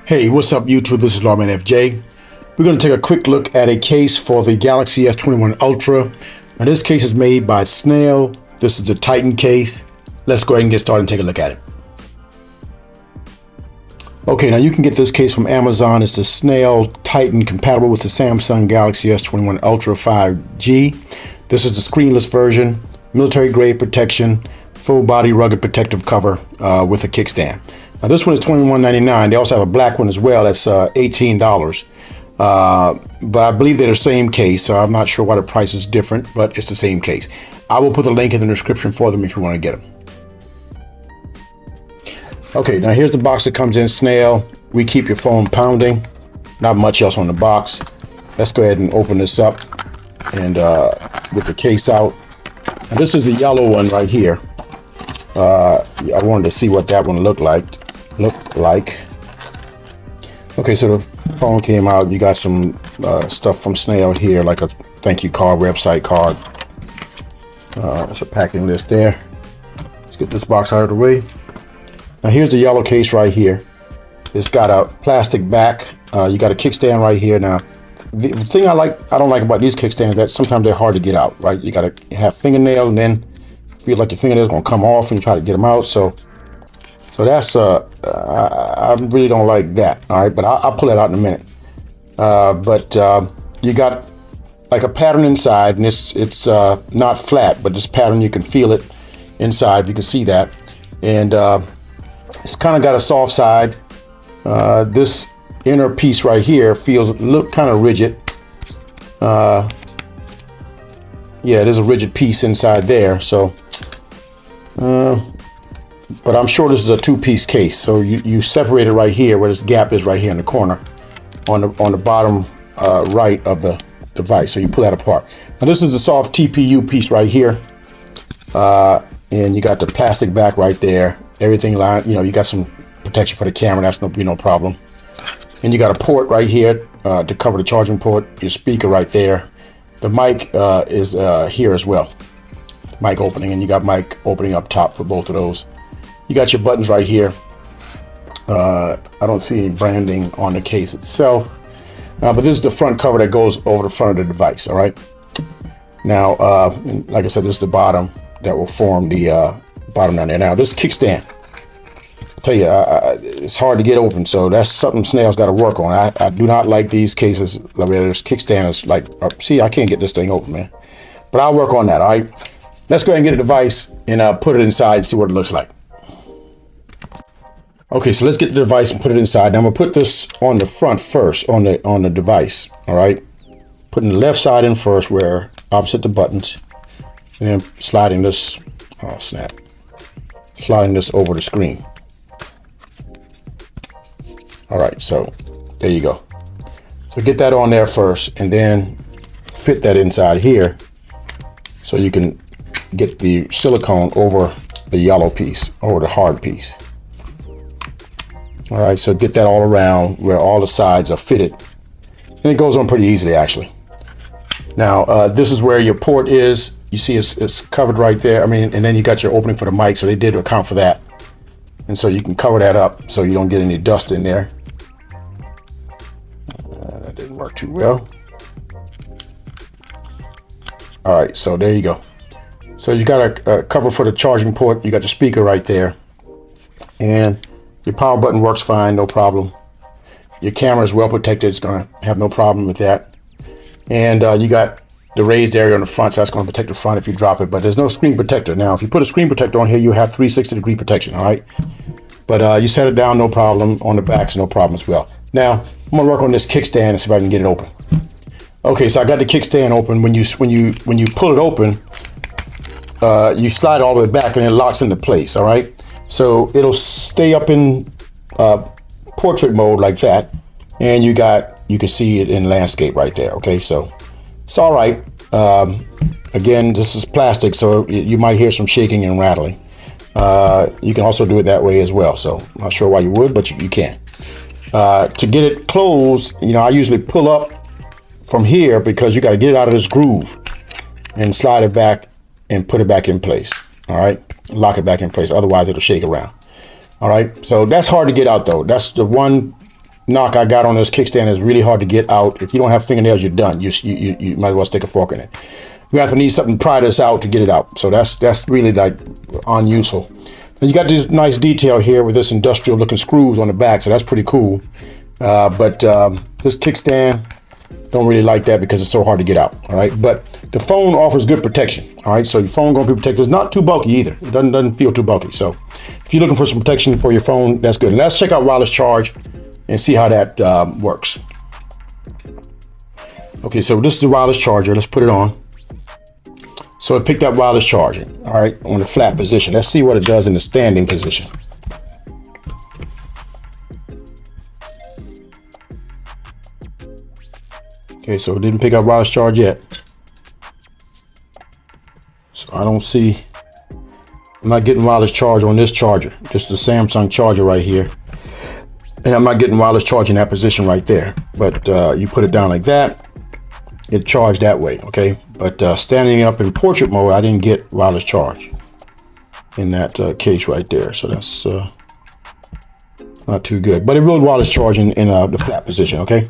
Hey, what's up YouTube? This is Lawman FJ. We're going to take a quick look at a case for the Galaxy S21 Ultra. Now this case is made by Schnail. This is the Titan case. Let's go ahead and get started and take a look at it. Okay, now you can get this case from Amazon. It's the Schnail Titan, compatible with the Samsung Galaxy S21 Ultra 5G. This is the screenless version, military grade protection, full body rugged protective cover with a kickstand. Now this one is $21.99. They also have a black one as well. That's $18. But I believe they're the same case, so I'm not sure why the price is different, but it's the same case. I will put the link in the description for them if you want to get them. Okay, now here's the box that comes in. Schnail, we keep your phone pounding. Not much else on the box. Let's go ahead and open this up and get the case out. Now this is the yellow one right here. I wanted to see what that one looked like. Okay, so the phone came out. You got some stuff from Schnail here, like a thank you card, website card. There's a packing list there. Let's get this box out of the way. Now here's the yellow case right here. It's got a plastic back. You got a kickstand right here. Now the thing I don't like about these kickstands is that sometimes they're hard to get out, right? You got to have fingernail and then feel like your fingernails gonna come off and you try to get them out. So that's I really don't like that. All right, but I'll pull that out in a minute. You got like a pattern inside, and it's not flat, but this pattern you can feel it inside. You can see that, and it's kind of got a soft side. This inner piece right here feels kind of rigid. Yeah, there's a rigid piece inside there. So. But I'm sure this is a two-piece case, so you separate it right here where this gap is right here in the corner on the bottom right of the device. So you pull that apart. Now this is the soft TPU piece right here, and you got the plastic back right there. Everything lined, you got some protection for the camera. That's no problem. And you got a port right here to cover the charging port. Your speaker right there. The mic is here as well. Mic opening, and you got mic opening up top for both of those. You got your buttons right here. I don't see any branding on the case itself, but this is the front cover that goes over the front of the device. All right. Now, like I said, this is the bottom that will form the bottom down there. Now, this kickstand, I tell you, it's hard to get open, so that's something Schnail's got to work on. I do not like these cases where this kickstand is like, see, I can't get this thing open, man. But I'll work on that. All right. Let's go ahead and get a device and put it inside and see what it looks like. Okay, so let's get the device and put it inside. Now I'm gonna put this on the front first, on the device. All right, putting the left side in first, where opposite the buttons, and then sliding this. Oh snap! Sliding this over the screen. All right, so there you go. So get that on there first, and then fit that inside here, so you can get the silicone over the yellow piece, over the hard piece. All right, so get that all around where all the sides are fitted. And it goes on pretty easily, actually. Now, this is where your port is. You see it's covered right there. And then you got your opening for the mic, so they did account for that. And so you can cover that up so you don't get any dust in there. That didn't work too well. All right, so there you go. So you got a cover for the charging port. You got the speaker right there. And your power button works fine, no problem. Your camera is well protected. It's going to have no problem with that. And you got the raised area on the front, so that's going to protect the front if you drop it. But there's no screen protector. Now, if you put a screen protector on here, you have 360-degree protection, all right? But you set it down, no problem. On the back, it's no problem as well. Now, I'm going to work on this kickstand and see if I can get it open. Okay, so I got the kickstand open. When you pull it open, you slide it all the way back and it locks into place, all right? So it'll stay up in portrait mode like that, and you can see it in landscape right there. Okay, so it's all right. Again, this is plastic, so you might hear some shaking and rattling. You can also do it that way as well. So I'm not sure why you would, but you can. To get it closed, I usually pull up from here because you got to get it out of this groove and slide it back and put it back in place. All right, lock it back in place. Otherwise, it'll shake around. All right, so that's hard to get out though. That's the one knock I got on this kickstand is really hard to get out. If you don't have fingernails, you're done. You might as well stick a fork in it. You have to need something to pry this out to get it out. So that's really like unuseful. And you got this nice detail here with this industrial looking screws on the back, so that's pretty cool. But this kickstand, don't really like that because it's so hard to get out. All right, but the phone offers good protection. All right, so your phone gonna be protected. It's not too bulky either. It doesn't feel too bulky. So if you're looking for some protection for your phone, that's good. And let's check out wireless charge and see how that works. Okay, so this is the wireless charger. Let's put it on. So it picked up wireless charging, all right, on the flat position. Let's see what it does in the standing position. Okay, so it didn't pick up wireless charge yet. So I don't see, I'm not getting wireless charge on this charger. This is the Samsung charger right here. And I'm not getting wireless charge in that position right there. But you put it down like that, it charged that way, okay? But standing up in portrait mode, I didn't get wireless charge in that case right there. So that's not too good. But it will wireless charge in the flat position, okay?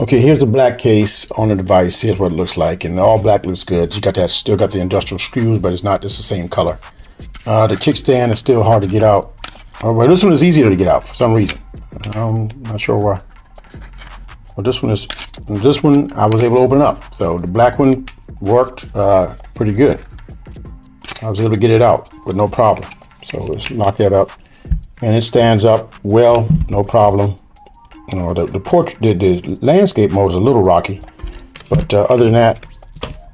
Okay, here's the black case on the device. Here's what it looks like, and all black looks good. You got that, still got the industrial screws, but it's not just the same color. The kickstand is still hard to get out. Oh, well, this one is easier to get out for some reason. I'm not sure why. Well, this one I was able to open up. So the black one worked pretty good. I was able to get it out with no problem. So let's knock that up, and it stands up well, no problem. You know, the landscape mode is a little rocky, but other than that,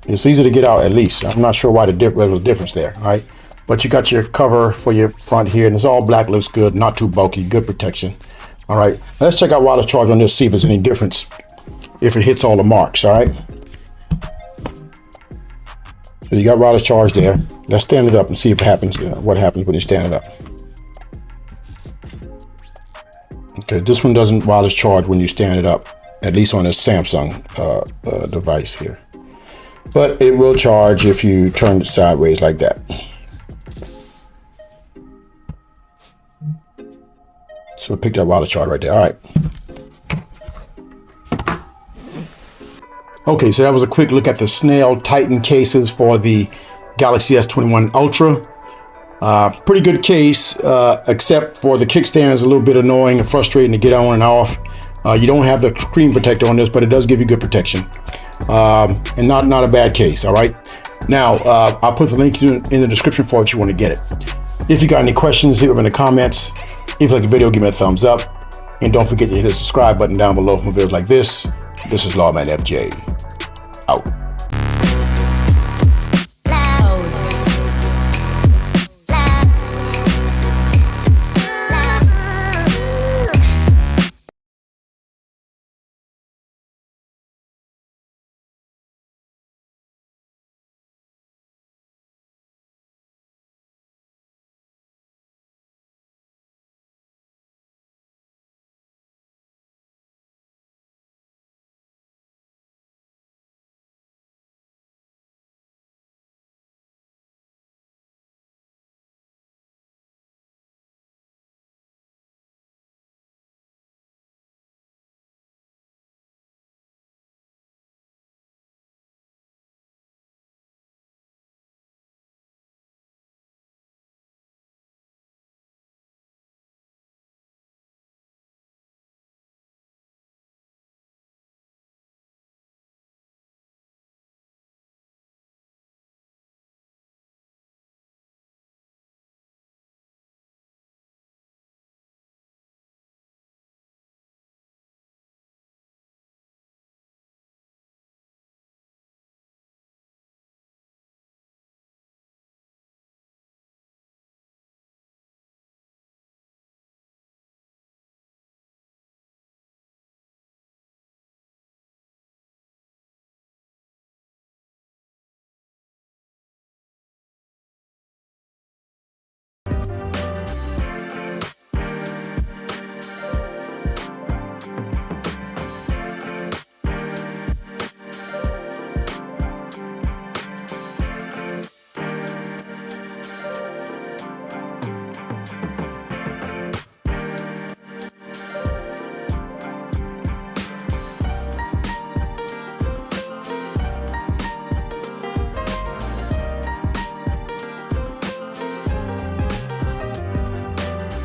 it's easy to get out at least. I'm not sure why there was a difference there, all right? But you got your cover for your front here, and it's all black, looks good, not too bulky, good protection. All right, let's check out wireless charge on this, see if there's any difference, if it hits all the marks, all right? So you got wireless charge there. Let's stand it up and see if it happens, what happens when you stand it up. Okay, this one doesn't wireless charge when you stand it up, at least on this Samsung device here. But it will charge if you turn it sideways like that. So it picked up wireless charge right there, all right. Okay, so that was a quick look at the Schnail Titan cases for the Galaxy S21 Ultra. Pretty good case, except for the kickstand is a little bit annoying and frustrating to get on and off. You don't have the screen protector on this, but it does give you good protection. And not a bad case, all right? Now, I'll put the link in the description for if you want to get it. If you got any questions, leave them in the comments. If you like the video, give me a thumbs up. And don't forget to hit the subscribe button down below for videos like this. This is Lawman FJ, out.